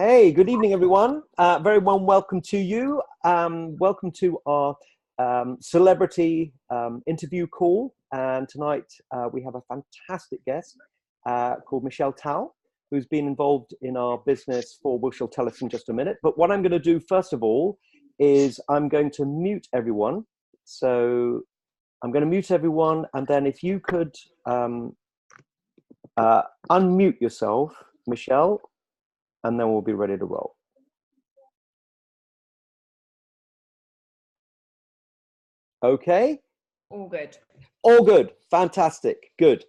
Hey, good evening, everyone. Very warm welcome to you. Welcome to our celebrity interview call. And tonight we have a fantastic guest called Michelle Towle, who's been involved in our business for, well, she'll tell us in just a minute. But what I'm going to do first of all is I'm going to mute everyone. So I'm going to mute everyone. And then if you could unmute yourself, Michelle, and then we'll be ready to roll. Okay? All good. All good. Fantastic. Good.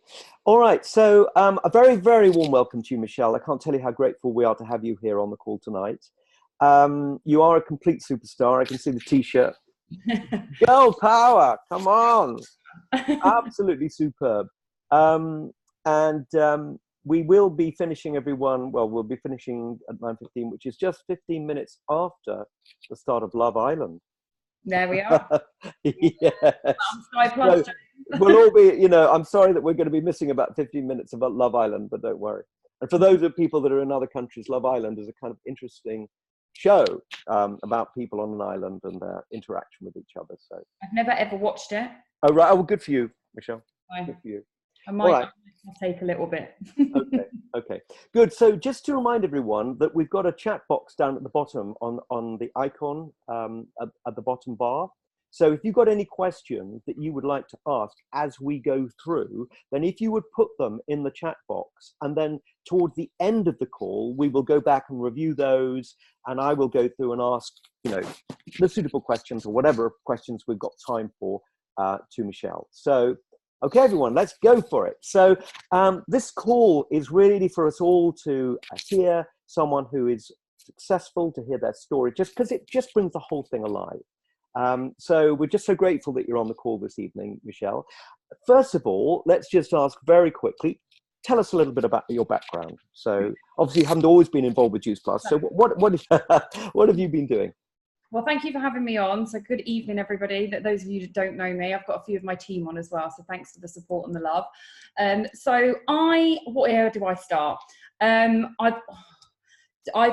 All right. So a very, very warm welcome to you, Michelle. I can't tell you how grateful we are to have you here on the call tonight. You are a complete superstar. I can see the T-shirt. Girl power. Come on. Absolutely superb. We will be finishing, everyone. Well, we'll be finishing at 9:15, which is just 15 minutes after the start of Love Island. There we are. Yeah. So we'll all be, you know, I'm sorry that we're going to be missing about 15 minutes about Love Island, but don't worry. And for those of people that are in other countries, Love Island is a kind of interesting show about people on an island and their interaction with each other. So I've never ever watched it. Oh, right. Oh, well, good for you, Michelle. Fine. Good for you. I might take a little bit. Okay, good. So just to remind everyone that we've got a chat box down at the bottom on the icon at the bottom bar. So if you've got any questions that you would like to ask as we go through, then if you would put them in the chat box, and then towards the end of the call, we will go back and review those, and I will go through and ask, you know, the suitable questions or whatever questions we've got time for to Michelle. So okay, everyone, let's go for it. So this call is really for us all to hear someone who is successful, to hear their story, just because it just brings the whole thing alive. So we're just so grateful that you're on the call this evening, Michelle. First of all, let's just ask very quickly, tell us a little bit about your background. So obviously you haven't always been involved with Juice Plus. So what have you been doing? Well, thank you for having me on. So good evening, everybody. Those of you that don't know me, I've got a few of my team on as well. So thanks for the support and the love. What area do I start? I've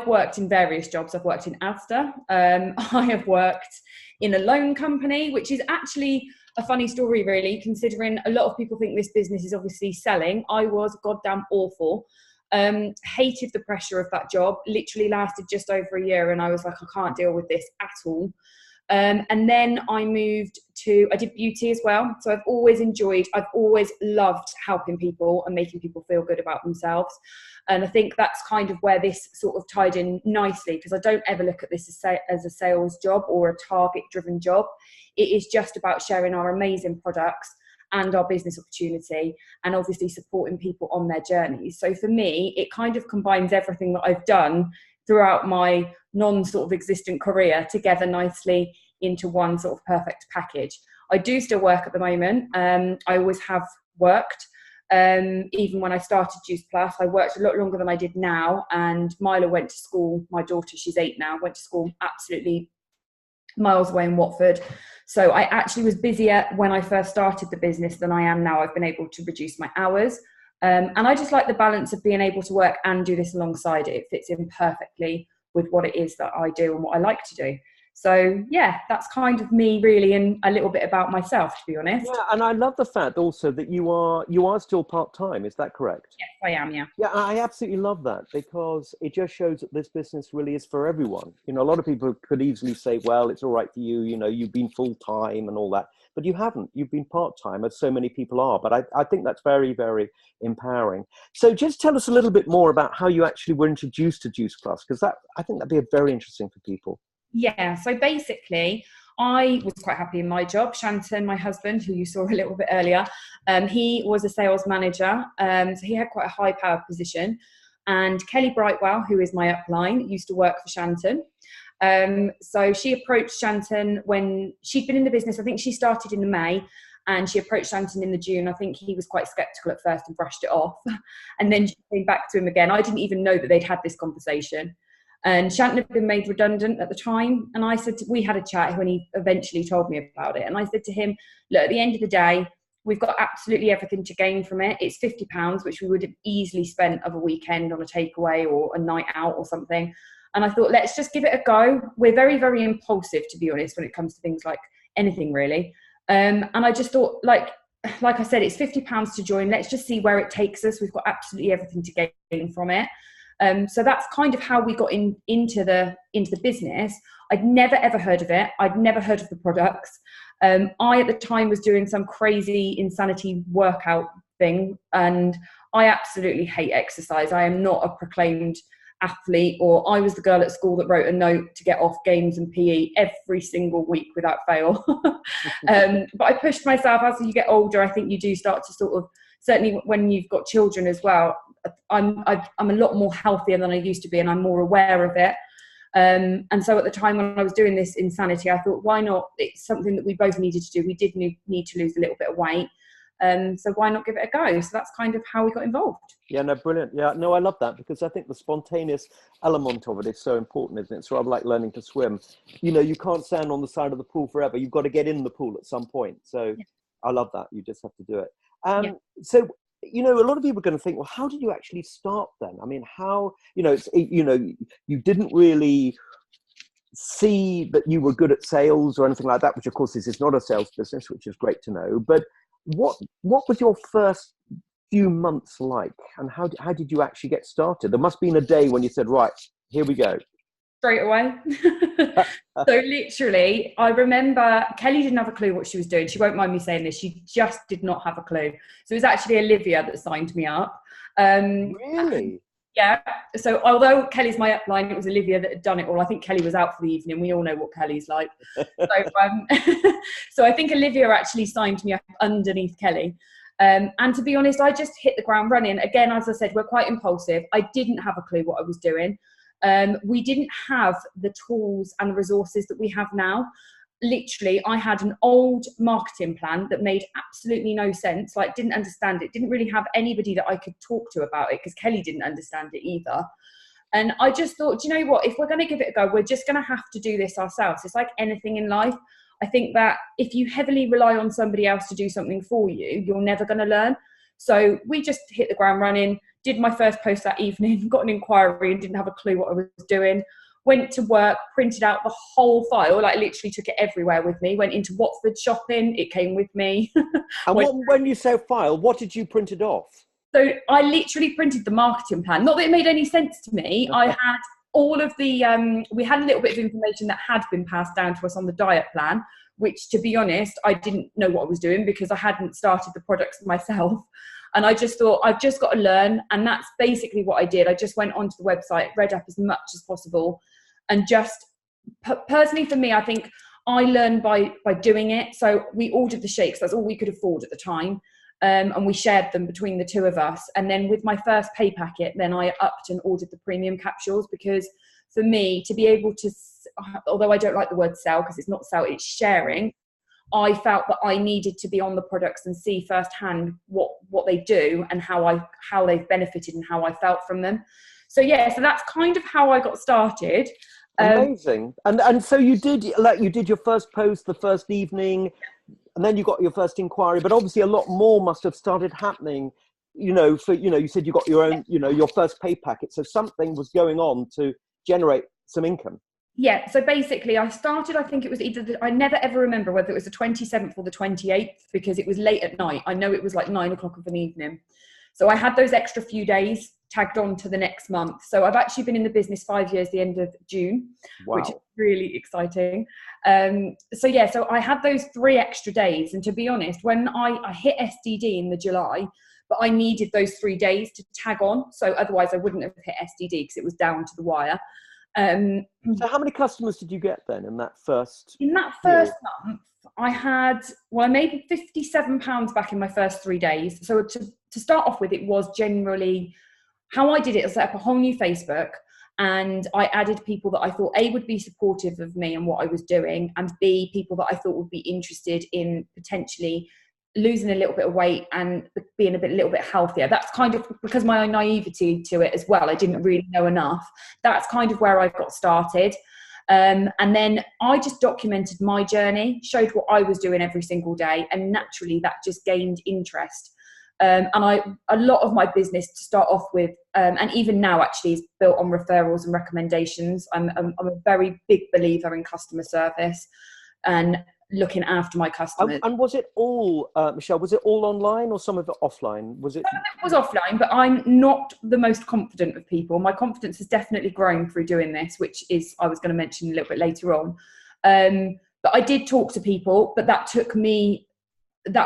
worked in various jobs. I've worked in Asda. I have worked in a loan company, which is actually a funny story, really, considering a lot of people think this business is obviously selling. I was goddamn awful. Hated the pressure of that job. Literally lasted just over a year, and I was like, I can't deal with this at all. And then I did beauty as well. So I've always loved helping people and making people feel good about themselves. And I think that's kind of where this sort of tied in nicely, because I don't ever look at this as a sales job or a target driven job. It is just about sharing our amazing products and our business opportunity, and obviously supporting people on their journeys. So for me, it kind of combines everything that I've done throughout my non-sort of existent career together nicely into one sort of perfect package. I do still work at the moment. I always have worked. Even when I started Juice Plus, I worked a lot longer than I did now. And Mila went to school, my daughter, she's 8 now, went to school absolutely miles away in Watford. So I actually was busier when I first started the business than I am now. I've been able to reduce my hours. And I just like the balance of being able to work and do this alongside it. It fits in perfectly with what it is that I do and what I like to do. So yeah, that's kind of me really, and a little bit about myself, to be honest. Yeah, and I love the fact also that you are still part-time. Is that correct? Yes, I am. Yeah. Yeah, I absolutely love that, because it just shows that this business really is for everyone. You know, a lot of people could easily say, well, it's all right for you, you know, you've been full-time and all that, but you haven't. You've been part-time, as so many people are. But I think that's very, very empowering. So just tell us a little bit more about how you actually were introduced to Juice Plus, because I think that'd be very interesting for people. Yeah, so basically, I was quite happy in my job. Shanton, my husband, who you saw a little bit earlier, he was a sales manager. So he had quite a high-powered position. And Kelly Brightwell, who is my upline, used to work for Shanton. So she approached Shanton when she'd been in the business. I think she started in the May, and she approached Shanton in the June. I think he was quite sceptical at first and brushed it off. And then she came back to him again. I didn't even know that they'd had this conversation. And Shanton had been made redundant at the time. And I said, we had a chat when he eventually told me about it. And I said to him, look, at the end of the day, We've got absolutely everything to gain from it. It's £50, which we would have easily spent of a weekend on a takeaway or a night out or something. And I thought, let's just give it a go. We're very, very impulsive, to be honest, when it comes to things like anything really. And I just thought, like I said, it's £50 to join. Let's just see where it takes us. We've got absolutely everything to gain from it. So that's kind of how we got into the business. I'd never ever heard of it. I'd never heard of the products. I at the time was doing some crazy insanity workout thing, and I absolutely hate exercise. I am not a proclaimed athlete, or I was the girl at school that wrote a note to get off games and PE every single week without fail. But I pushed myself. As you get older, I think you do start to sort of, certainly when you've got children as well, I'm a lot more healthier than I used to be, and I'm more aware of it. And so at the time when I was doing this insanity, I thought, why not? It's something that we both needed to do. We did need to lose a little bit of weight. So why not give it a go? So that's kind of how we got involved. Yeah, no, brilliant. Yeah, no, I love that, because I think the spontaneous element of it is so important, isn't it? It's sort of like learning to swim. You know, you can't stand on the side of the pool forever. You've got to get in the pool at some point. So yeah. I love that. You just have to do it. Yeah. So, you know, a lot of people are going to think, well, how did you actually start then? I mean, how, you know, you didn't really see that you were good at sales or anything like that, which of course this is not a sales business, which is great to know. But what was your first few months like, and how did you actually get started? There must have been a day when you said, right, here we go. Straight away. So literally, I remember Kelly didn't have a clue what she was doing. She won't mind me saying this. She just did not have a clue. So it was actually Olivia that signed me up. Really? Yeah. So although Kelly's my upline, it was Olivia that had done it all. I think Kelly was out for the evening. We all know what Kelly's like. So I think Olivia actually signed me up underneath Kelly. And to be honest, I just hit the ground running. Again, as I said, we're quite impulsive. I didn't have a clue what I was doing. We didn't have the tools and the resources that we have now. Literally, I had an old marketing plan that made absolutely no sense. Like, didn't understand it. Didn't really have anybody that I could talk to about it, because Kelly didn't understand it either. And I just thought, do you know what? If we're going to give it a go, we're just going to have to do this ourselves. It's like anything in life. I think that if you heavily rely on somebody else to do something for you, you're never going to learn. So we just hit the ground running, did my first post that evening, got an inquiry and didn't have a clue what I was doing. Went to work, printed out the whole file, like literally took it everywhere with me. Went into Watford shopping, it came with me. And when you say file, what did you print it off? So I literally printed the marketing plan. Not that it made any sense to me. I had all of the, we had a little bit of information that had been passed down to us on the diet plan, which, to be honest, I didn't know what I was doing because I hadn't started the products myself. And I just thought, I've just got to learn. And that's basically what I did. I just went onto the website, read up as much as possible. And just personally for me, I think I learned by doing it. So we ordered the shakes. That's all we could afford at the time. And we shared them between the two of us. And then with my first pay packet, then I upped and ordered the premium capsules, because for me to be able to, although I don't like the word sell because it's not sell, it's sharing. I felt that I needed to be on the products and see firsthand what they do and how they've benefited and how I felt from them. So yeah, so that's kind of how I got started. Amazing. And so you did your first post the first evening, and then you got your first inquiry, but obviously a lot more must have started happening, you said you got your own, your first pay packet. So something was going on to generate some income. Yeah, so basically I started, I think it was I never ever remember whether it was the 27th or the 28th, because it was late at night. I know it was like 9 o'clock of an evening. So I had those extra few days tagged on to the next month. So I've actually been in the business 5 years, the end of June, wow, which is really exciting. So I had those 3 extra days. And to be honest, when I hit SDD in the July, but I needed those 3 days to tag on. So otherwise I wouldn't have hit SDD because it was down to the wire. So how many customers did you get then in that first? In that first month, I made £57 back in my first 3 days. So to start off with, it was generally how I did it. I set up a whole new Facebook, and I added people that I thought A, would be supportive of me and what I was doing, and B, people that I thought would be interested in potentially losing a little bit of weight and being a little bit healthier. That's kind of because my naivety to it as well. I didn't really know enough. That's kind of where I got started. And then I just documented my journey, showed what I was doing every single day, and naturally that just gained interest. And a lot of my business to start off with, and even now actually, is built on referrals and recommendations. I'm a very big believer in customer service and looking after my customers. And was it all, Michelle, was it all online or some of it offline? Was it? Some of it was offline, but I'm not the most confident of people. My confidence has definitely grown through doing this, which is, I was going to mention a little bit later on. But I did talk to people, but that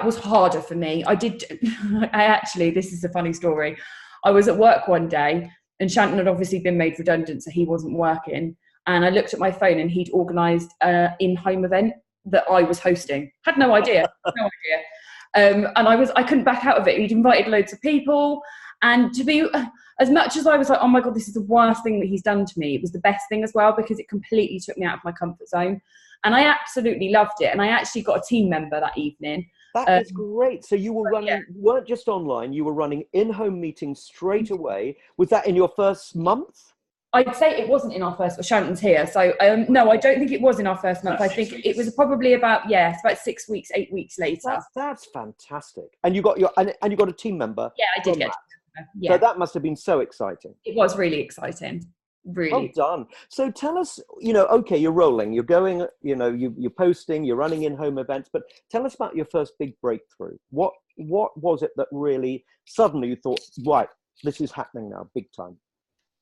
was harder for me. This is a funny story. I was at work one day and Shanton had obviously been made redundant, so he wasn't working. And I looked at my phone and he'd organised an in-home event that I was hosting. Had no idea. And I couldn't back out of it. He'd invited loads of people. And to be, as much as I was like, oh my God, this is the worst thing that he's done to me, it was the best thing as well, because it completely took me out of my comfort zone. And I absolutely loved it. And I actually got a team member that evening. That is great. So you were running, you weren't just online, you were running in-home meetings straight away. Was that in your first month? I'd say it wasn't in our first, well, Shanton's here. So no, I don't think it was in our first month. I think it was probably about 6 weeks, 8 weeks later. That's fantastic. And you got you got a team member. Yeah, I did get a team member. Yeah. So that must have been so exciting. It was really exciting. Really. Well done. So tell us, okay, you're rolling, you're going, you're posting, you're running in-home events, but tell us about your first big breakthrough. What was it that really suddenly you thought, right, this is happening now, big time?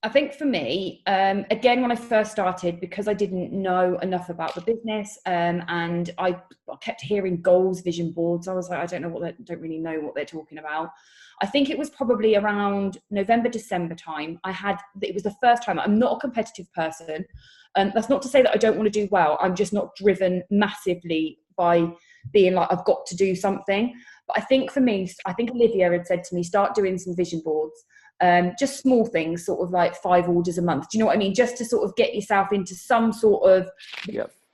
I think for me, again, when I first started, because I didn't know enough about the business, and I kept hearing goals, vision boards. I was like, I don't really know what they're talking about. I think it was probably around November, December time. It was the first time. I'm not a competitive person. That's not to say that I don't want to do well. I'm just not driven massively by being like, I've got to do something. But I think for me, Olivia had said to me, start doing some vision boards. Just small things, sort of like 5 orders a month. Do you know what I mean? Just to sort of get yourself into some sort of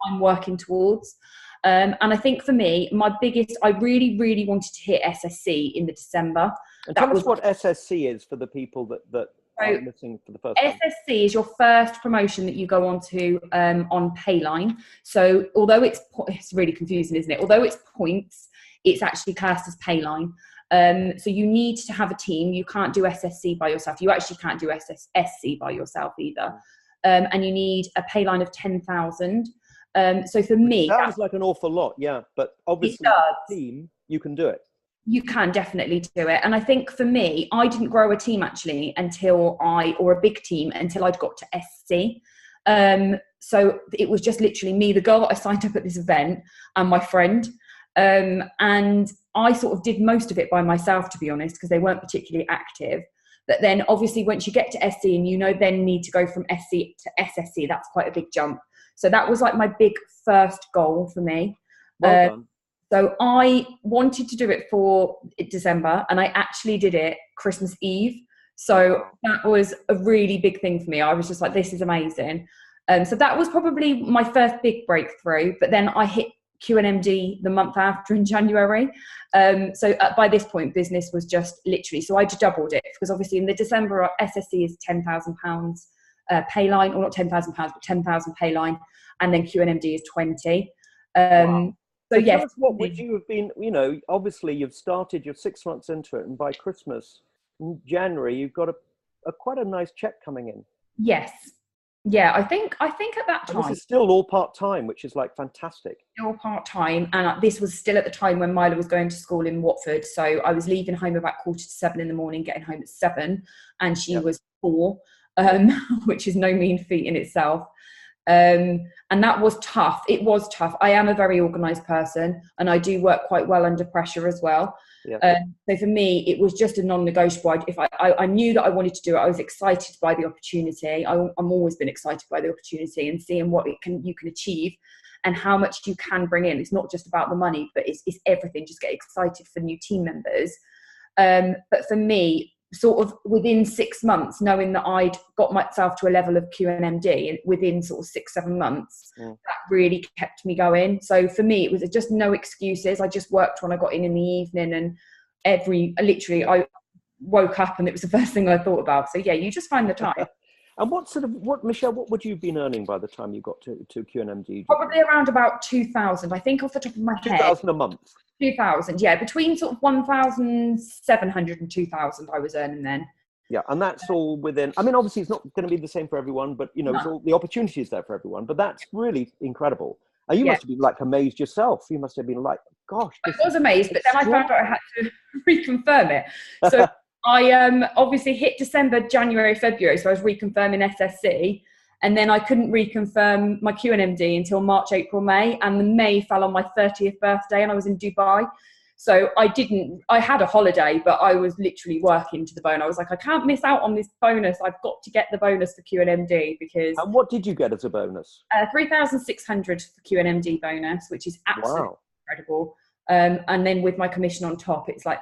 I'm working towards. And I think for me, I really, really wanted to hit SSC in the December. And tell us what SSC is for the people that are listening for the first time. SSC is your first promotion that you go on to on Payline. So although it's really confusing, isn't it? Although it's points, it's actually classed as Payline. So you need to have a team. You can't do SSC by yourself. You actually can't do SC by yourself either. And you need a Payline of 10,000. So for me, sounds like an awful lot, yeah. But obviously, as a team, you can do it. You can definitely do it. And I think for me, I didn't grow a team actually or a big team until I'd got to SC. So it was just literally me, the girl that I signed up at this event, and my friend. And I sort of did most of it by myself, to be honest, because they weren't particularly active. But then obviously once you get to SC and then need to go from SC to SSC, that's quite a big jump. So that was like my big first goal for me. Well done. So I wanted to do it for December, and I actually did it Christmas Eve. So that was a really big thing for me. I was just like, this is amazing. So that was probably my first big breakthrough. But then I hit QNMD the month after in January. So by this point, business was just literally, so I just doubled it, because obviously in the December, SSC is £10,000 Payline, or not £10,000, but 10,000 Payline, and then QNMD is 20. Wow. So yes. What would you have been, obviously you've started, you're 6 months into it, and by Christmas, in January, you've got quite a nice check coming in. Yes. Yeah, I think at that time. And this is still all part-time, which is like fantastic. Still part-time. And this was still at the time when Mila was going to school in Watford. So I was leaving home about 6:45 in the morning, getting home at 7, and she was 4, which is no mean feat in itself. And that was tough. It was tough. I am a very organised person, and I do work quite well under pressure as well. Yeah. So for me, it was just a non-negotiable. If I knew that I wanted to do it, I was excited by the opportunity. I'm always been excited by the opportunity and seeing what you can achieve and how much you can bring in. It's not just about the money, but it's everything. Just get excited for new team members. But for me, sort of within 6 months, knowing that I'd got myself to a level of QNMD within sort of 6-7 months, that really kept me going. So for me, it was just no excuses. I just worked when I got in the evening, and I woke up and it was the first thing I thought about. So yeah, you just find the time. And Michelle, what would you have been earning by the time you got to QNMD? Probably around about 2,000, I think, off the top of my head. 2,000 a month? 2,000, yeah. Between sort of 1,700 and 2,000 I was earning then. Yeah, and that's all within, I mean, obviously it's not going to be the same for everyone, but, it's all, the opportunity is there for everyone, but that's really incredible. And you must have been like amazed yourself. You must have been like, gosh. I was amazed, but then I found out I had to reconfirm it. So I obviously hit December, January, February, so I was reconfirming SSC, and then I couldn't reconfirm my QNMD until March, April, May, and the May fell on my 30th birthday and I was in Dubai. So I had a holiday, but I was literally working to the bone. I was like, I can't miss out on this bonus. I've got to get the bonus for QNMD because... And what did you get as a bonus? 3,600 for QNMD bonus, which is absolutely incredible. And then with my commission on top, it's like,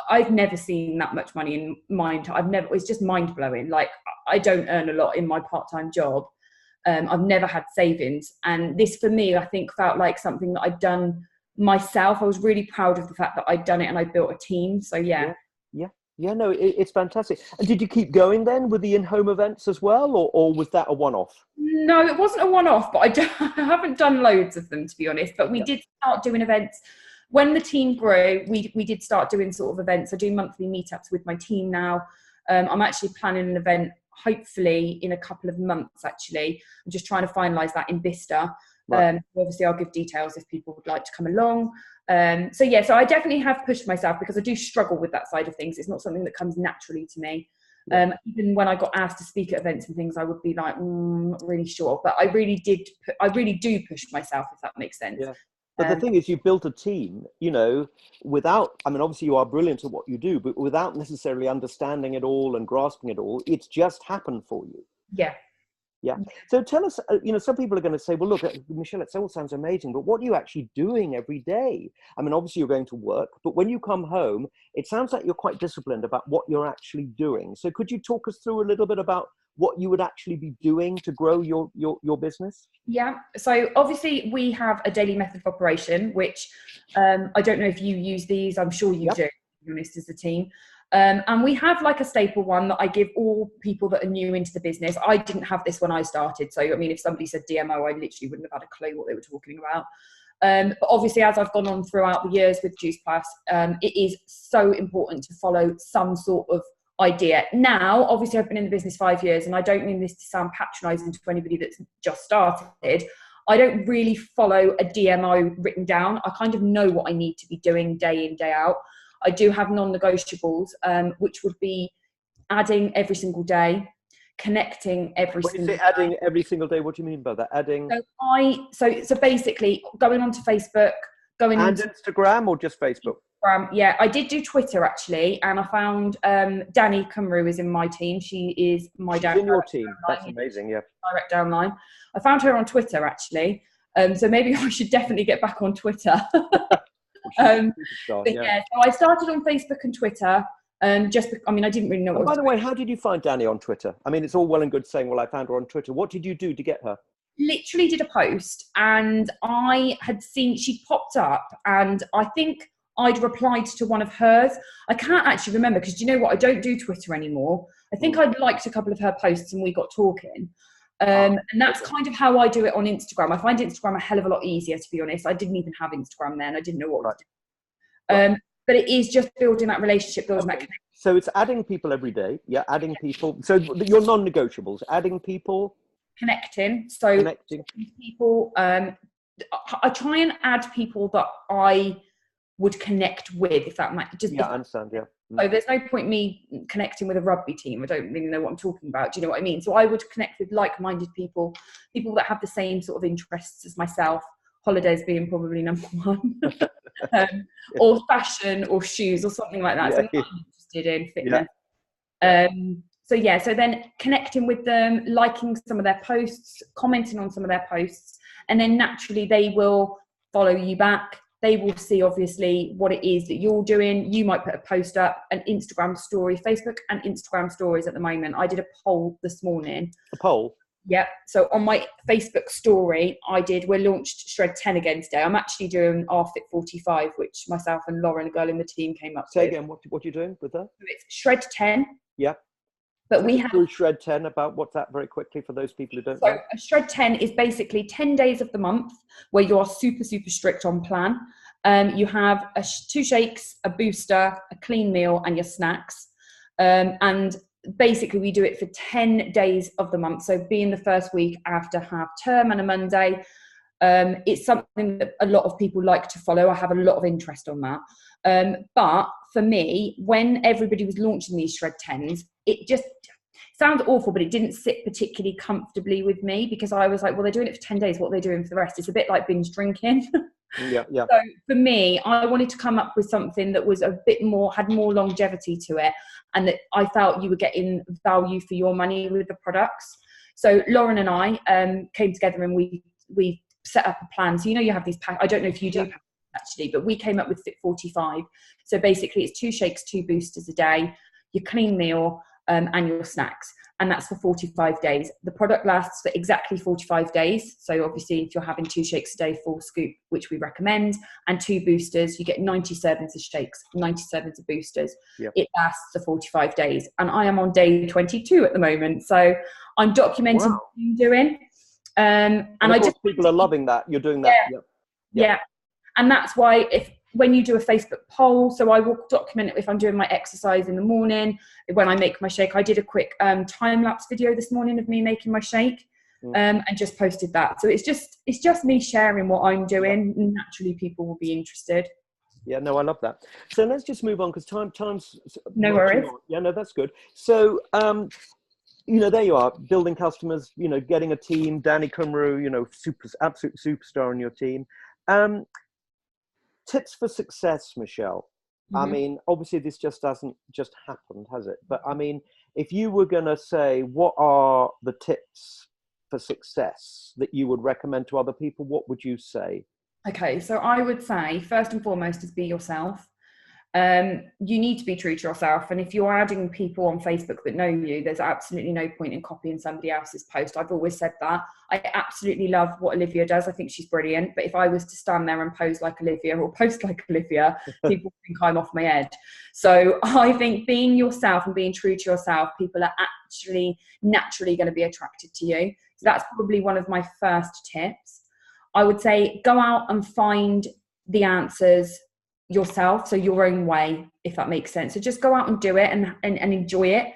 I've never seen that much money in mind. It's just mind blowing. Like, I don't earn a lot in my part-time job. I've never had savings. And this for me, I think felt like something that I'd done myself. I was really proud of the fact that I'd done it and I built a team. So yeah. No, it's fantastic. And did you keep going then with the in-home events as well, or was that a one-off? No, it wasn't a one-off, but I haven't done loads of them, to be honest. But we did start doing events when the team grew. We did start doing sort of events. I do monthly meetups with my team now. I'm actually planning an event hopefully in a couple of months. Actually, I'm just trying to finalise that in Bicester. Right. Obviously I'll give details if people would like to come along. So I definitely have pushed myself because I do struggle with that side of things. It's not something that comes naturally to me. Even when I got asked to speak at events and things, I would be like, not really sure. But I really do push myself, if that makes sense. Yeah. But the thing is, you built a team, without, I mean, obviously you are brilliant at what you do, but without necessarily understanding it all and grasping it all, it's just happened for you. Yeah. Yeah. So tell us, some people are going to say, well, look, Michelle, it all sounds amazing, but what are you actually doing every day? I mean, obviously you're going to work, but when you come home, it sounds like you're quite disciplined about what you're actually doing. So could you talk us through a little bit about what you would actually be doing to grow your business? Yeah. So obviously we have a daily method of operation, which I don't know if you use these. I'm sure you do, to be honest, as a team. And we have like a staple one that I give all people that are new into the business. I didn't have this when I started. So, I mean, if somebody said DMO, I literally wouldn't have had a clue what they were talking about. But obviously, as I've gone on throughout the years with Juice Plus, it is so important to follow some sort of idea. Now, obviously, I've been in the business 5 years, and I don't mean this to sound patronising to anybody that's just started. I don't really follow a DMO written down. I kind of know what I need to be doing day in, day out. I do have non-negotiables, which would be adding every single day, connecting every single day. When you say adding every single day, what do you mean by that? Adding? So basically going onto Facebook, and Instagram, or just Facebook? Yeah, I did do Twitter actually, and I found Danny Cymru is in my team. She is my She's in your team. That's amazing. Yeah. Direct downline. I found her on Twitter actually, so maybe I should definitely get back on Twitter. So I started on Facebook and Twitter. I didn't really know. By the way, how did you find Danny on Twitter? I mean, it's all well and good saying, well, I found her on Twitter. What did you do to get her? Literally did a post, and I had seen she popped up, and I think I'd replied to one of hers. I can't actually remember because, do you know what? I don't do Twitter anymore. I think I'd liked a couple of her posts and we got talking. And that's kind of how I do it on Instagram. I find Instagram a hell of a lot easier, to be honest. I didn't even have Instagram then. I didn't know what I was doing. But it is just building that relationship, building that connection. So it's adding people every day. Yeah, adding people. So your non-negotiables, adding people. Connecting. So connecting people. I try and add people that I would connect with, if that might just. Yeah, I understand. Yeah. So there's no point me connecting with a rugby team. I don't really know what I'm talking about. Do you know what I mean? So I would connect with like-minded people that have the same sort of interests as myself. Holidays being probably number one, or fashion or shoes or something like that. So I'm not interested in fitness. So then connecting with them, liking some of their posts, commenting on some of their posts, and then naturally they will follow you back. They will see, obviously, what it is that you're doing. You might put a post up, an Instagram story, Facebook and Instagram stories at the moment. I did a poll this morning. A poll? Yeah. So on my Facebook story, we're launched Shred 10 again today. I'm actually doing our Fit 45, which myself and Lauren, a girl in the team, came up with. Say again, what are you doing with that? So it's Shred 10. Yeah. But so we have through Shred 10 about what's that very quickly for those people who don't so know. a Shred 10 is basically 10 days of the month where you are super, super strict on plan. You have 2 shakes, a booster, a clean meal, and your snacks. And basically we do it for 10 days of the month. So being the first week after half term and a Monday, it's something that a lot of people like to follow. I have a lot of interest on that. But for me, when everybody was launching these Shred 10s, it just sounds awful, but it didn't sit particularly comfortably with me, because I was like, well, they're doing it for 10 days. What are they doing for the rest? It's a bit like binge drinking. Yeah. So for me, I wanted to come up with something that was a bit more, had more longevity to it, and that I felt you were getting value for your money with the products. So Lauren and I came together and we set up a plan. So, you have these packs. I don't know if you do actually, but we came up with Fit 45. So basically it's 2 shakes, 2 boosters a day, your clean meal, and your snacks. And that's for 45 days. The product lasts for exactly 45 days. So obviously if you're having 2 shakes a day, full scoop, which we recommend, and 2 boosters, you get 90 servings of shakes, 90 servings of boosters. Yep. It lasts for 45 days. And I am on day 22 at the moment. So I'm documenting what I'm doing. And of course, people are loving that. You're doing that. Yeah. And that's why when you do a Facebook poll, so I will document it if I'm doing my exercise in the morning, when I make my shake. I did a quick time-lapse video this morning of me making my shake, and just posted that. So it's just me sharing what I'm doing, and naturally people will be interested. Yeah, no, I love that. So let's just move on, because time's no worries. Yeah, no, that's good. So there you are, building customers, getting a team, Danny Cumru, absolute superstar on your team. Tips for success, Michelle. I mean, obviously this just hasn't just happened, has it? But I mean, if you were going to say, what are the tips for success that you would recommend to other people, what would you say? Okay, so I would say first and foremost is be yourself. You need to be true to yourself. And if you're adding people on Facebook that know you, there's absolutely no point in copying somebody else's post. I've always said that. I absolutely love what Olivia does. I think she's brilliant. But if I was to stand there and pose like Olivia or post like Olivia, people think I'm off my head. So I think being yourself and being true to yourself, people are actually naturally going to be attracted to you. So that's probably one of my first tips. I would say go out and find the answers yourself, so your own way, if that makes sense. So just go out and do it and enjoy it.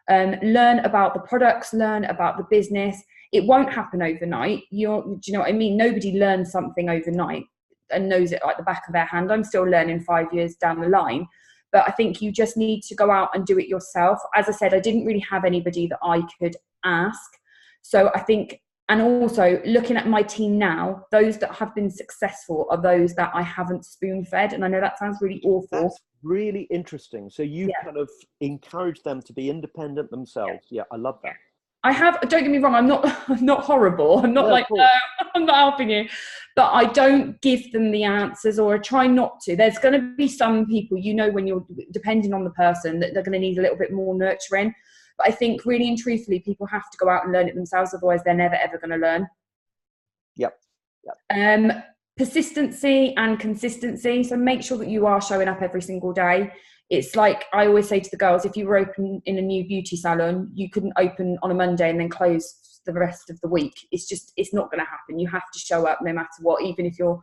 Learn about the products, learn about the business. It won't happen overnight. Do you know what I mean? Nobody learns something overnight and knows it like the back of their hand. I'm still learning 5 years down the line, but I think you just need to go out and do it yourself. As I said, I didn't really have anybody that I could ask. So I think, and also looking at my team now, those that have been successful are those that I haven't spoon-fed. And I know that sounds really awful. That's really interesting. So you kind of encourage them to be independent themselves. Yeah, I love that. I have, don't get me wrong, I'm not horrible. I'm not no, I'm not helping you. But I don't give them the answers, or I try not to. There's going to be some people, when you're depending on the person, that they're going to need a little bit more nurturing. But I think really and truthfully, people have to go out and learn it themselves. Otherwise, they're never, ever going to learn. Yep. Persistency and consistency. So make sure that you are showing up every single day. It's like I always say to the girls, if you were open in a new beauty salon, you couldn't open on a Monday and then close the rest of the week. It's not going to happen. You have to show up no matter what, even if you're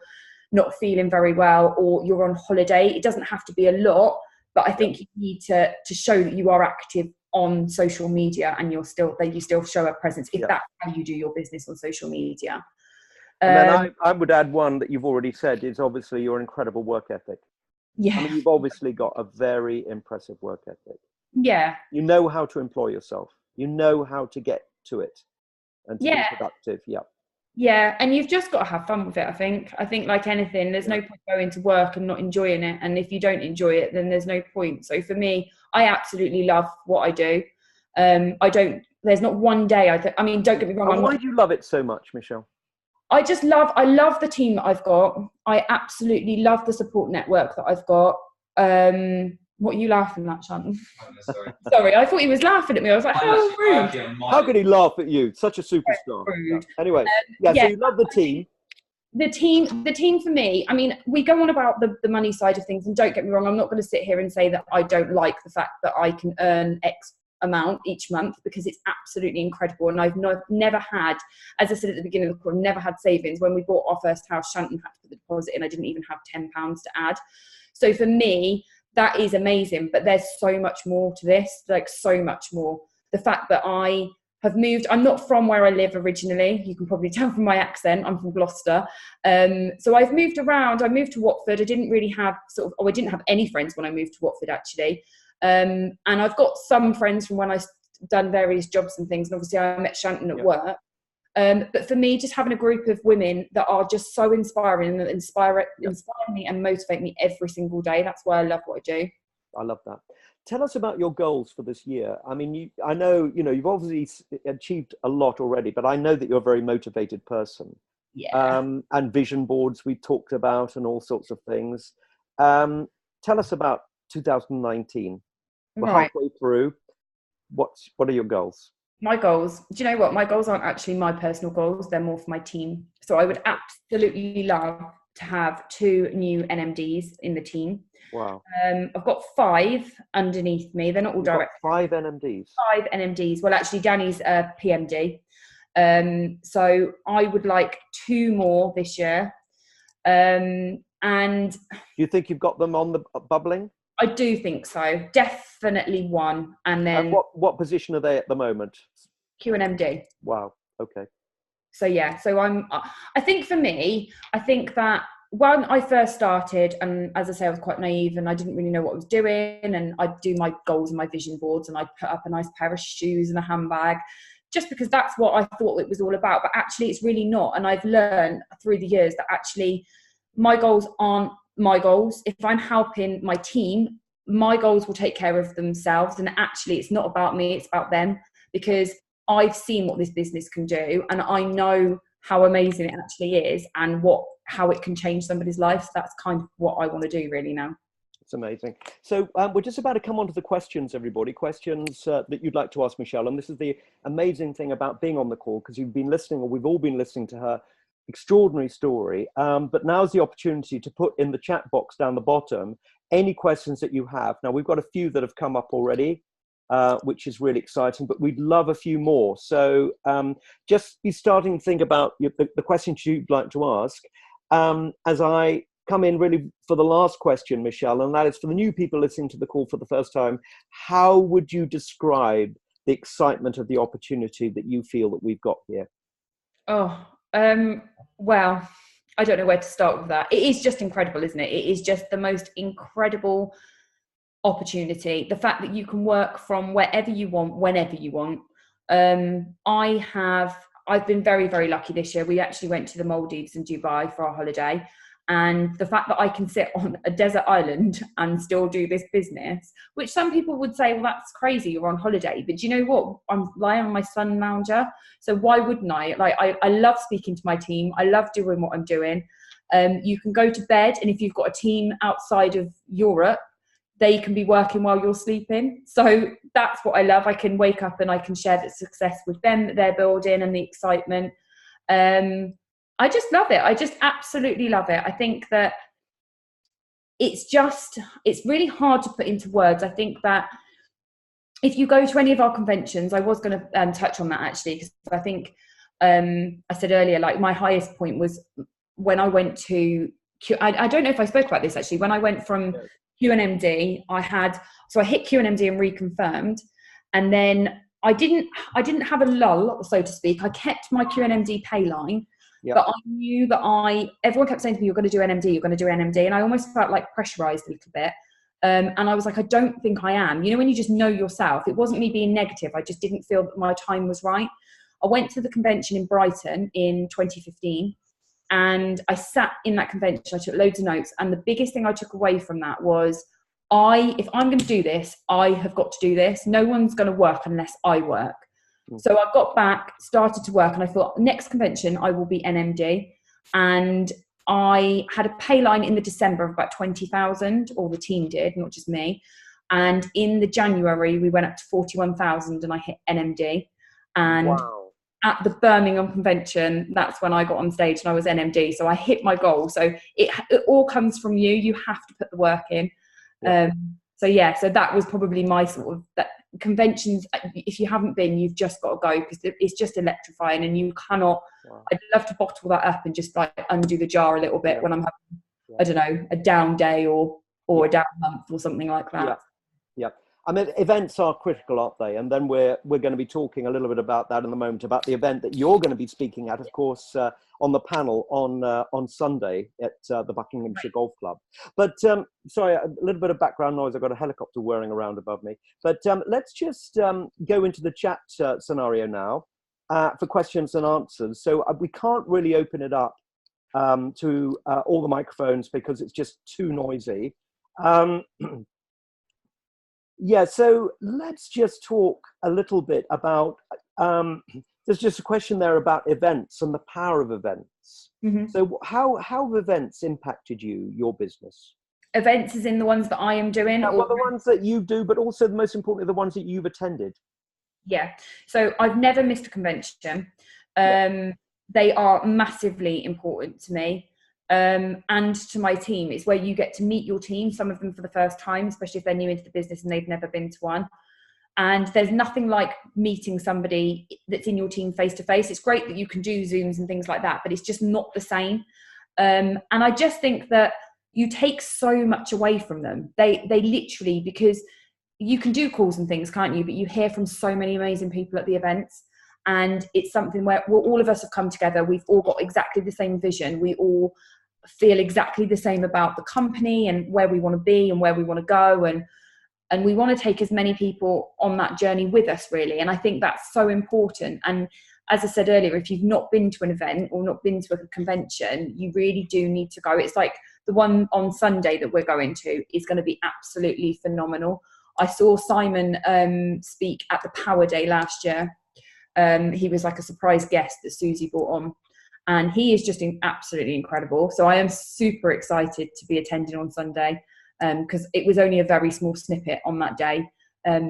not feeling very well or you're on holiday. It doesn't have to be a lot, but I think you need to show that you are active on social media and you still show a presence, if that's how you do your business on social media. And then I would add one that you've already said is obviously your incredible work ethic. Yeah. I mean, you've obviously got a very impressive work ethic. Yeah. You know how to employ yourself. You know how to get to it and to be productive. Yeah. Yeah. And you've just got to have fun with it, I think. I think like anything, there's no point going to work and not enjoying it. And if you don't enjoy it, then there's no point. So for me, I absolutely love what I do. There's not one day I mean, don't get me wrong. Why do you love it so much, Michelle? I love the team that I've got. I absolutely love the support network that I've got. What are you laughing at, Shannon? Sorry. Sorry, I thought he was laughing at me. I was like, how rude. How could he laugh at you? Such a superstar. Rude. Anyway, so you love the team. The team for me, I mean, we go on about the money side of things, and don't get me wrong, I'm not going to sit here and say that I don't like the fact that I can earn X amount each month because it's absolutely incredible. And I've never had, as I said at the beginning of the call, never had savings. When we bought our first house, Shanton had to put the deposit in. I didn't even have £10 to add. So for me, that is amazing. But there's so much more to this, like so much more. The fact that I have moved, I'm not from where I live originally. You can probably tell from my accent, I'm from Gloucester. So I've moved around. I moved to Watford. I didn't really have I didn't have any friends when I moved to Watford actually. And I've got some friends from when I've done various jobs and things. And obviously I met Shanton at work. But for me, just having a group of women that are just so inspiring and inspire me and motivate me every single day. That's why I love what I do. I love that. Tell us about your goals for this year. I mean, I know, you've obviously achieved a lot already, but I know that you're a very motivated person. Yeah. And vision boards we talked about and all sorts of things. Tell us about 2019. We're halfway through. What are your goals? My goals, do you know what? My goals aren't actually my personal goals. They're more for my team. So I would absolutely love to have 2 new NMDs in the team. Wow. I've got 5 underneath me. They're not all direct. 5 NMDs? 5 NMDs. Well, actually, Danny's a PMD. So I would like 2 more this year. And do you think you've got them on the bubbling? I do think so. Definitely 1. And then what position are they at the moment? Q and MD. Wow. Okay. So yeah, so I think for me, I think that when I first started, and as I say, I was quite naive and I didn't really know what I was doing, and I'd do my goals and my vision boards and I'd put up a nice pair of shoes and a handbag just because that's what I thought it was all about. But actually it's really not. And I've learned through the years that actually my goals aren't my goals. If I'm helping my team, my goals will take care of themselves. And actually it's not about me, it's about them, because I've seen what this business can do and I know how amazing it actually is and how it can change somebody's life. So that's kind of what I want to do really now. It's amazing. So we're just about to come on to the questions, everybody. Questions that you'd like to ask Michelle. And this is the amazing thing about being on the call, because you've been listening, or we've all been listening to her extraordinary story. But now's the opportunity to put in the chat box down the bottom any questions that you have. Now, we've got a few that have come up already, which is really exciting, but we'd love a few more. So just be starting to think about the questions you'd like to ask. As I come in really for the last question, Michelle, and that is for the new people listening to the call for the first time. How would you describe the excitement of the opportunity that you feel that we've got here? Well, I don't know where to start with that. It is just incredible, isn't it? It is just the most incredible opportunity. The fact that you can work from wherever you want, whenever you want. I've been very, very lucky this year. We actually went to the Maldives and Dubai for our holiday. And the fact that I can sit on a desert island and still do this business, which some people would say, well, that's crazy, you're on holiday. But you know what? I'm lying on my sun lounger. So why wouldn't I? Like, I love speaking to my team. I love doing what I'm doing. You can go to bed, and if you've got a team outside of Europe, they can be working while you're sleeping. So that's what I love. I can wake up and I can share the success with them that they're building and the excitement. I just love it. I just absolutely love it. I think that it's really hard to put into words. I think that if you go to any of our conventions, I was going to touch on that actually, because I think I said earlier, like my highest point was when I went to, I don't know if I spoke about this actually, when I went from QNMD, I hit QNMD and reconfirmed, and then I didn't have a lull, so to speak. I kept my QNMD pay line. Yep. But I knew that everyone kept saying to me, you're going to do NMD, you're going to do NMD. And I almost felt like pressurized a little bit. And I was like, I don't think I am. You know, when you just know yourself, it wasn't me being negative. I just didn't feel that my time was right. I went to the convention in Brighton in 2015 and I sat in that convention. I took loads of notes. And the biggest thing I took away from that was, if I'm going to do this, I have got to do this. No one's going to work unless I work. So I got back, started to work, and I thought, next convention, I will be NMD. And I had a pay line in the December of about 20,000, or the team did, not just me. And in the January, we went up to 41,000 and I hit NMD. And wow. At the Birmingham convention, that's when I got on stage and I was NMD. So I hit my goal. So it all comes from you. You have to put the work in. Yeah. So that was probably my sort of, conventions, if you haven't been, you've just got to go, because it's just electrifying, and you cannot. Wow. I'd love to bottle that up and just like undo the jar a little bit when I'm having, I don't know, a down day or a down month or something like that. Yeah. I mean, events are critical, aren't they? And then we're going to be talking a little bit about that in the moment, about the event that you're going to be speaking at, of course, on the panel on Sunday at the Buckinghamshire Golf Club. But sorry, a little bit of background noise. I've got a helicopter whirring around above me. But let's just go into the chat scenario now for questions and answers. So we can't really open it up to all the microphones because it's just too noisy. Yeah, so let's just talk a little bit about, there's just a question there about events and the power of events. Mm-hmm. So how have events impacted your business? Events is in the ones that I am doing? Well, the ones that you do, but also most importantly, the ones that you've attended. Yeah, so I've never missed a convention. They are massively important to me. And to my team. It's where you get to meet your team, some of them for the first time, especially if they're new into the business and they've never been to one. And there's nothing like meeting somebody that's in your team face to face. It's great that you can do Zooms and things like that, but it's just not the same. And I just think that you take so much away from them. They literally, because you can do calls and things, can't you? But you hear from so many amazing people at the events. And it's something where all of us have come together. We've all got exactly the same vision. We all feel exactly the same about the company and where we want to be and where we want to go, and we want to take as many people on that journey with us, really. And I think that's so important. And as I said earlier, if you've not been to an event or not been to a convention, you really do need to go. It's like the one on Sunday that we're going to is going to be absolutely phenomenal. I saw Simon speak at the Power Day last year. He was like a surprise guest that Susie brought on. And he is just absolutely incredible. So I am super excited to be attending on Sunday, because it was only a very small snippet on that day.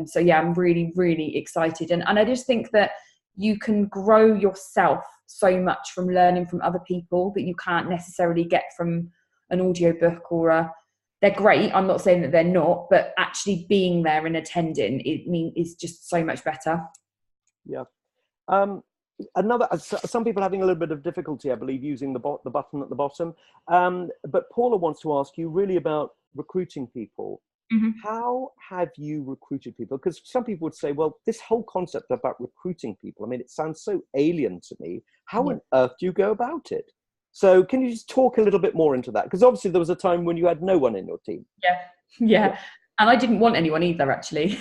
So yeah, I'm really, really excited. And I just think that you can grow yourself so much from learning from other people that you can't necessarily get from an audiobook or they're great. I'm not saying that they're not, but actually being there and attending is just so much better. Yeah. Some people are having a little bit of difficulty, I believe, using the button at the bottom. But Paula wants to ask you really about recruiting people. Mm-hmm. How have you recruited people? Because some people would say, well, this whole concept about recruiting people, I mean, it sounds so alien to me. How on earth do you go about it? So can you just talk a little bit more into that? Because obviously there was a time when you had no one in your team. Yeah. And I didn't want anyone either, actually.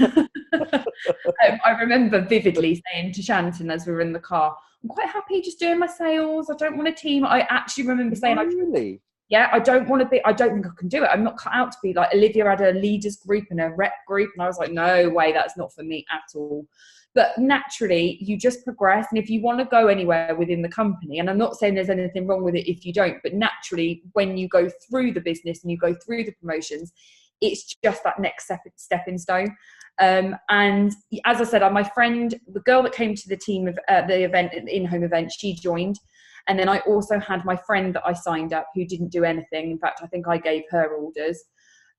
I remember vividly saying to Shanton as we were in the car, I'm quite happy just doing my sales. I don't want a team. I actually remember saying, really? I don't want to be, I don't think I can do it. I'm not cut out to be like, Olivia had a leaders group and a rep group. And I was like, no way, that's not for me at all. But naturally, you just progress. And if you want to go anywhere within the company, and I'm not saying there's anything wrong with it if you don't, but naturally, when you go through the business and you go through the promotions, it's just that next stepping stone. And as I said, my friend, the girl that came to the team of the event, the in-home event, she joined. And then I also had my friend that I signed up who didn't do anything. In fact, I think I gave her orders.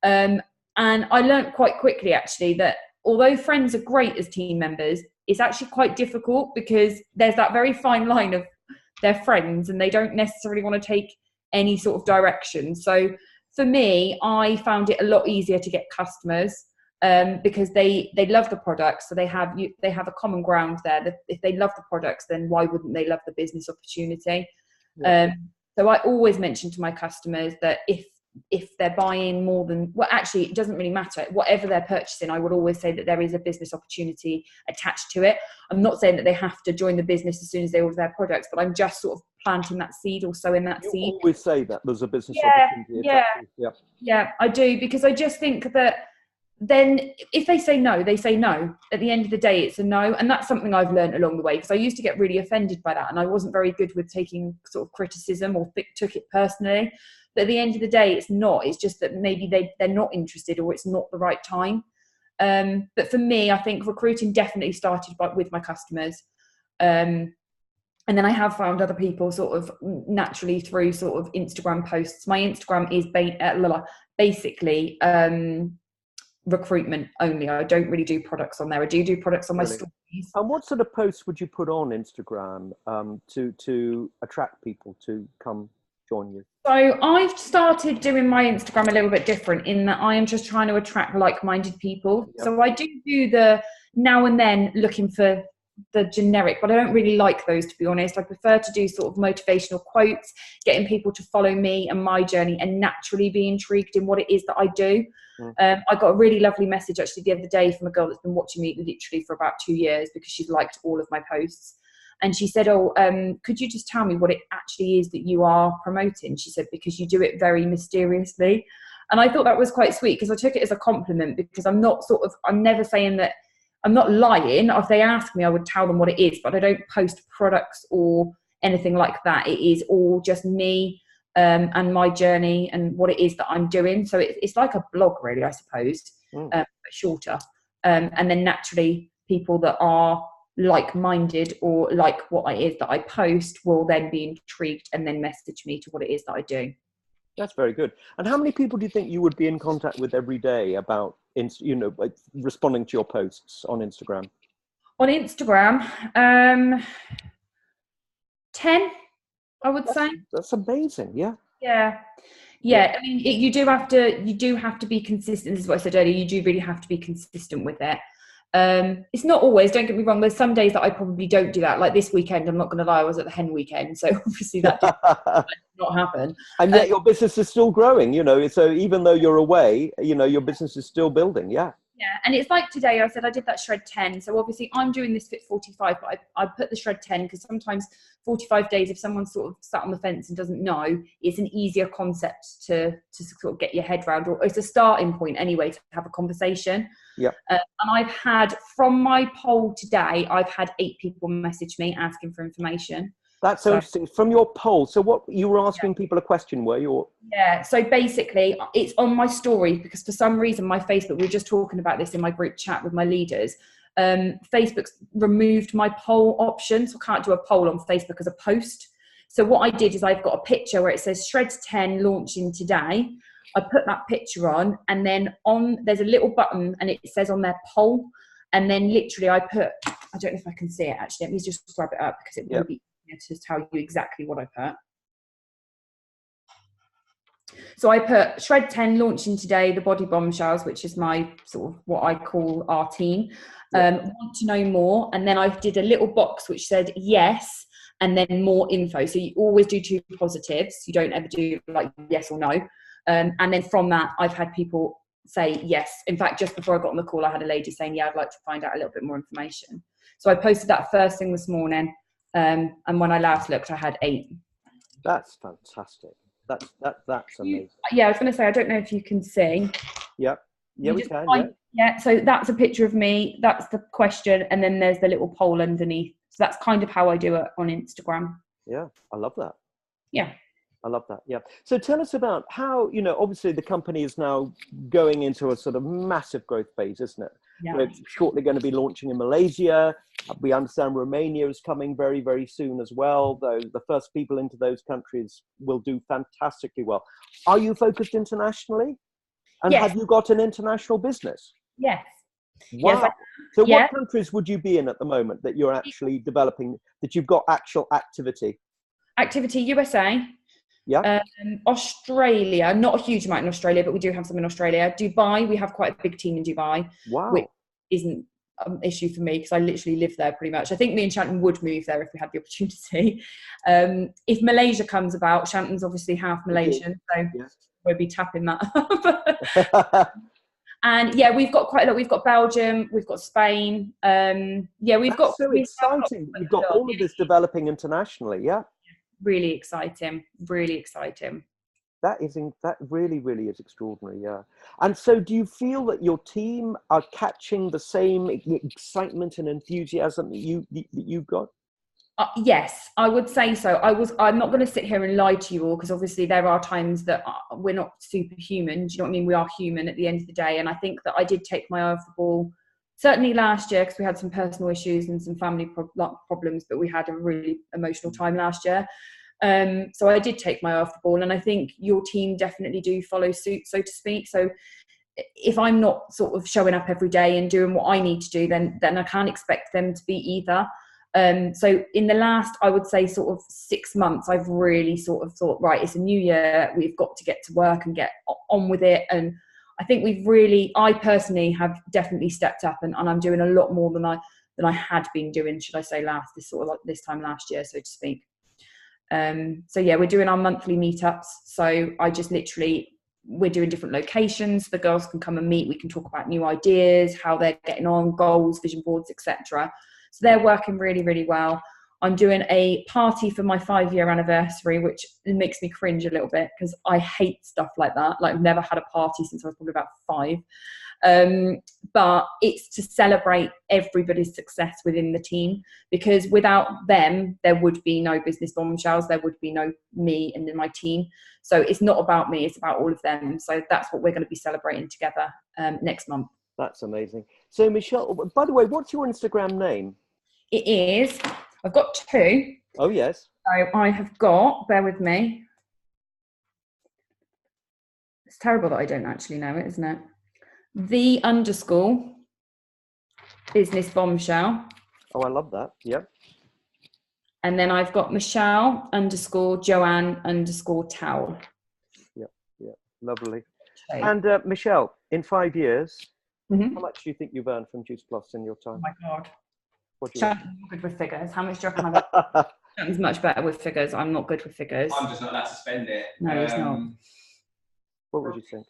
And I learned quite quickly, actually, that although friends are great as team members, it's actually quite difficult because there's that very fine line of they're friends and they don't necessarily want to take any sort of direction. So for me, I found it a lot easier to get customers because they love the products. So they have a common ground there that if they love the products, then why wouldn't they love the business opportunity? Yeah. So I always mention to my customers that if they're buying more than, well, actually, it doesn't really matter. Whatever they're purchasing, I would always say that there is a business opportunity attached to it. I'm not saying that they have to join the business as soon as they order their products, but I'm just sort of planting that seed or sowing that seed. You always say that there's a business opportunity attached to it. Yeah, I do, because I just think that then if they say no, they say no. At the end of the day, it's a no. And that's something I've learned along the way, because I used to get really offended by that. And I wasn't very good with taking sort of criticism or took it personally. But at the end of the day, it's not. It's just that maybe they're not interested or it's not the right time. But for me, I think recruiting definitely started with my customers. And then I have found other people sort of naturally through sort of Instagram posts. My Instagram is basically recruitment only. I don't really do products on there. I do products on my Really? stories. And what sort of posts would you put on Instagram to attract people to come join you? So I've started doing my Instagram a little bit different in that I am just trying to attract like-minded people. Yep. So I do the now and then looking for the generic, but I don't really like those, to be honest. I prefer to do sort of motivational quotes, getting people to follow me and my journey and naturally be intrigued in what it is that I do. I got a really lovely message actually the other day from a girl that's been watching me literally for about 2 years because she's liked all of my posts. And she said, could you just tell me what it actually is that you are promoting? She said, because you do it very mysteriously. And I thought that was quite sweet because I took it as a compliment, because I'm never saying that, I'm not lying. If they ask me, I would tell them what it is, but I don't post products or anything like that. It is all just me and my journey and what it is that I'm doing. So it's like a blog, really, I suppose, but shorter. And then naturally, people that are like-minded or like what it is that I post will then be intrigued and then message me to what it is that I do. That's very good. And how many people do you think you would be in contact with every day about, like responding to your posts on Instagram? On Instagram, 10, I would say. That's amazing. Yeah. Yeah. I mean, you do have to be consistent. This is what I said earlier. You do really have to be consistent with it. It's not always, don't get me wrong, there's some days that I probably don't do that. Like this weekend, I'm not going to lie, I was at the hen weekend, so obviously that did not happen. And yet your business is still growing, so even though you're away, your business is still building. Yeah, and it's like today, I said I did that shred 10, so obviously I'm doing this fit 45, but I put the shred 10 because sometimes 45 days, if someone's sort of sat on the fence and doesn't know, it's an easier concept to sort of get your head around, or it's a starting point anyway to have a conversation. Yeah. And I've had, from my poll today, I've had 8 people message me asking for information. That's so interesting. From your poll, so what, you were asking people a question, were you? Yeah, so basically it's on my story because for some reason my Facebook, we were just talking about this in my group chat with my leaders, Facebook's removed my poll option, so I can't do a poll on Facebook as a post. So what I did is I've got a picture where it says Shreds 10 launching today. I put that picture on, and then there's a little button and it says on their poll, and then literally I don't know if I can see it actually, let me just grab it up because it will be easier to tell you exactly what I put. So I put Shred 10 launching today, the Body Bombshells, which is my sort of what I call our team. Want to know more? And then I did a little box which said yes, and then more info. So you always do 2 positives. You don't ever do like yes or no. And then from that, I've had people say yes. In fact, just before I got on the call, I had a lady saying, yeah, I'd like to find out a little bit more information. So I posted that first thing this morning. And when I last looked, I had 8. That's fantastic. That's amazing. Yeah, I was going to say, I don't know if you can see. Yeah, we can. Yeah, so that's a picture of me. That's the question. And then there's the little poll underneath. So that's kind of how I do it on Instagram. Yeah, I love that. Yeah. I love that. Yeah. So tell us about how, obviously the company is now going into a sort of massive growth phase, isn't it? Yeah. We're shortly going to be launching in Malaysia. We understand Romania is coming very, very soon as well, though the first people into those countries will do fantastically well. Are you focused internationally? And have you got an international business? Yes. Wow. Yes, So what countries would you be in at the moment that you're actually developing, that you've got actual activity? USA. Yeah. Australia, not a huge amount in Australia, but we do have some in Australia. Dubai, we have quite a big team in Dubai. Wow. Which isn't an issue for me because I literally live there pretty much. I think me and Shanton would move there if we had the opportunity. If Malaysia comes about, Shanton's obviously half Malaysian, so we'll be tapping that up. And yeah, we've got quite a lot. We've got Belgium, we've got Spain. We've got so exciting. You've got all of this developing internationally. Yeah. Really exciting. That really, really is extraordinary. Yeah. And so do you feel that your team are catching the same excitement and enthusiasm that you've got? Yes, I would say so. I'm not going to sit here and lie to you all, because obviously there are times that we're not superhuman. Do you know what I mean? We are human at the end of the day. And I think that I did take my eye off the ball, certainly last year, because we had some personal issues and some family problems, but we had a really emotional time last year. So I did take my eye off the ball, and I think your team definitely do follow suit, so to speak. So if I'm not sort of showing up every day and doing what I need to do, then I can't expect them to be either. So in the last, I would say sort of 6 months, I've really sort of thought, right, it's a new year, we've got to get to work and get on with it. And I think I personally have definitely stepped up, and I'm doing a lot more than I had been doing, should I say, this time last year, so to speak. So yeah, we're doing our monthly meetups. So we're doing different locations. The girls can come and meet. We can talk about new ideas, how they're getting on, goals, vision boards, etc. So they're working really, really well. I'm doing a party for my 5-year anniversary, which makes me cringe a little bit because I hate stuff like that. Like, I've never had a party since I was probably about 5. But it's to celebrate everybody's success within the team, because without them, there would be no Business Bombshells, there would be no me and my team. So it's not about me, it's about all of them. So that's what we're going to be celebrating together next month. That's amazing. So Michelle, by the way, what's your Instagram name? It is, I've got 2. Oh, yes. So I have got, bear with me. It's terrible that I don't actually know it, isn't it? _Business Bombshell. Oh, I love that. Yep. And then I've got Michelle _Joanne _Towle. Yep. Lovely. Okay. And Michelle, in 5 years, Mm-hmm. how much do you think you've earned from Juice Plus in your time? Oh my God. What do you Shannon's not good with figures. How much do you reckon I've earned? Shannon's much better with figures. I'm not good with figures. I'm just not allowed to spend it. No, he's not. What would you think?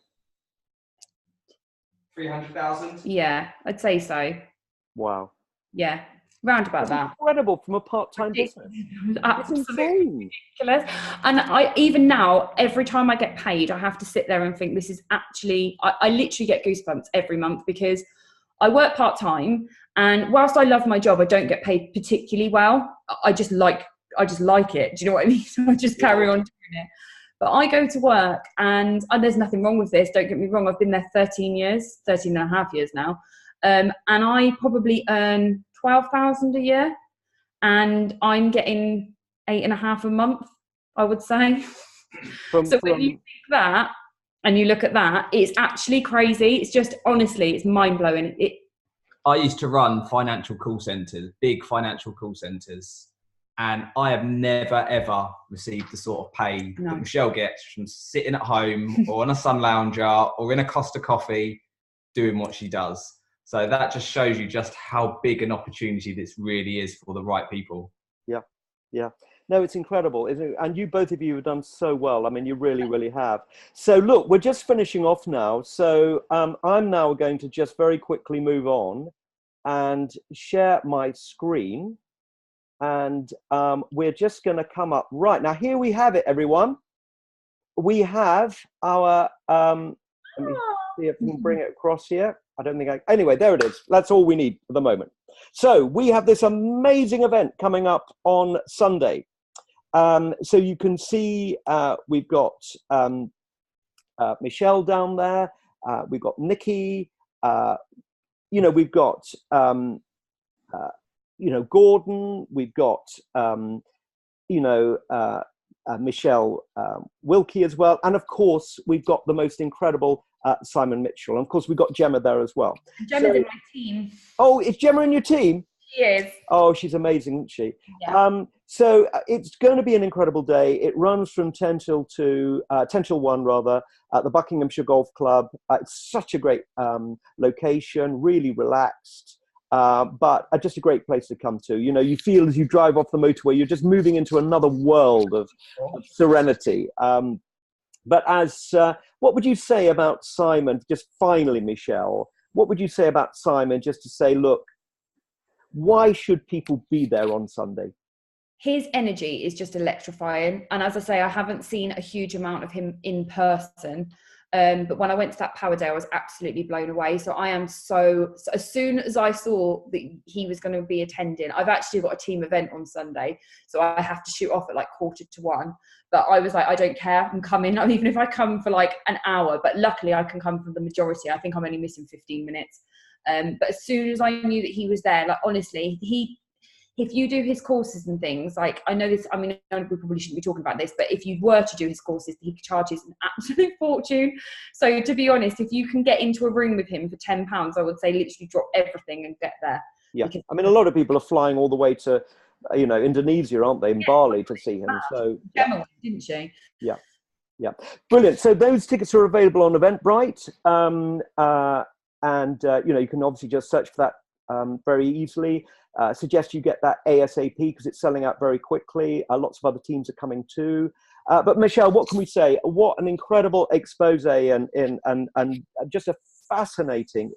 300,000. Yeah, I'd say so. Wow. Yeah, round about that. Incredible from a part-time business. It's Absolutely insane. ridiculous. And I even now, every time I get paid, I have to sit there and think, this is actually, I literally get goosebumps every month, because I work part-time, and whilst I love my job, I don't get paid particularly well. I just like it. Do you know what I mean? So I just carry on doing it. But I go to work, and there's nothing wrong with this, don't get me wrong. I've been there 13 and a half years now. And I probably earn 12,000 a year, and I'm getting 8.5 a month, I would say. When you think that, and you look at that, it's actually crazy. It's just, honestly, it's mind blowing. I used to run financial call centres, big financial call centres, and I have never, ever received the sort of pay that Michelle gets from sitting at home or on a sun lounger or in a Costa coffee doing what she does. So that just shows you just how big an opportunity this really is for the right people. Yeah. No, it's incredible, isn't it? And you, both of you, have done so well. I mean, you really, really have. So look, we're just finishing off now. So I'm now going to just very quickly move on and share my screen. And we're just going to come up right now. Here we have it, everyone. We have our, let me see if we can bring it across here. I don't think anyway, there it is. That's all we need for the moment. So we have this amazing event coming up on Sunday. So you can see we've got Michelle down there. We've got Nikki. We've got Gordon. We've got Michelle Wilkie as well, and of course we've got the most incredible Simon Mitchell, and of course we've got Gemma there as well. Gemma's in my team. Oh, is Gemma in your team? She is. Oh, she's amazing, isn't she? Yeah. So it's going to be an incredible day. It runs from 10 till 1 rather, at the Buckinghamshire Golf Club. It's such a great location, really relaxed, but just a great place to come to. You know, you feel as you drive off the motorway, you're just moving into another world of serenity. But what would you say about Simon? Just finally, Michelle, what would you say about Simon, just to say, look, why should people be there on Sunday? His energy is just electrifying. And as I say, I haven't seen a huge amount of him in person. But when I went to that power day, I was absolutely blown away. So I am so as soon as I saw that he was going to be attending, I've actually got a team event on Sunday. So I have to shoot off at like 1:45. But I was like, I don't care. I'm coming. Even if I come for like an hour, but luckily I can come for the majority. I think I'm only missing 15 minutes. But as soon as I knew that he was there, like honestly, if you do his courses and things, like, I know this, I mean, we probably shouldn't be talking about this, but if you were to do his courses, he charges an absolute fortune. So to be honest, if you can get into a room with him for £10, I would say literally drop everything and get there. Yeah, I mean, a lot of people are flying all the way to, Indonesia, aren't they, in Bali to see him. So Gemma, didn't she? Yeah. Yeah, brilliant. So those tickets are available on Eventbrite, you can obviously just search for that very easily. Suggest you get that ASAP because it's selling out very quickly. Lots of other teams are coming too. But Michelle, what can we say? What an incredible expose and just a fascinating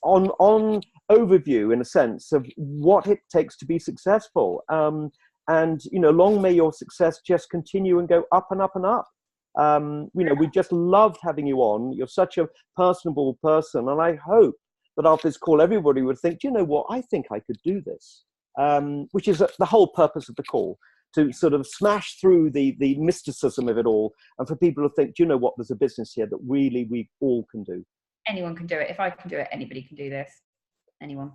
on overview, in a sense, of what it takes to be successful. Long may your success just continue and go up and up and up. We just loved having you on. You're such a personable person, and I hope that after this call, everybody would think, do you know what? I think I could do this, which is the whole purpose of the call, to sort of smash through the mysticism of it all, and for people to think, do you know what? There's a business here that really we all can do. Anyone can do it. If I can do it, anybody can do this. Anyone.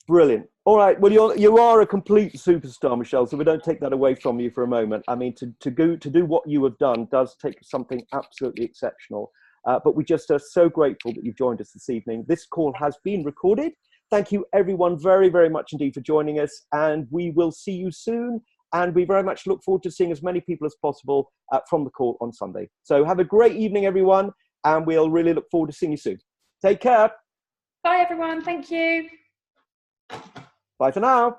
Brilliant. All right. Well, you are a complete superstar, Michelle. So we don't take that away from you for a moment. I mean, to do what you have done does take something absolutely exceptional. But we just are so grateful that you've joined us this evening. This call has been recorded. Thank you, everyone, very, very much indeed for joining us. And we will see you soon. And we very much look forward to seeing as many people as possible from the call on Sunday. So have a great evening, everyone. And we'll really look forward to seeing you soon. Take care. Bye, everyone. Thank you. Bye for now.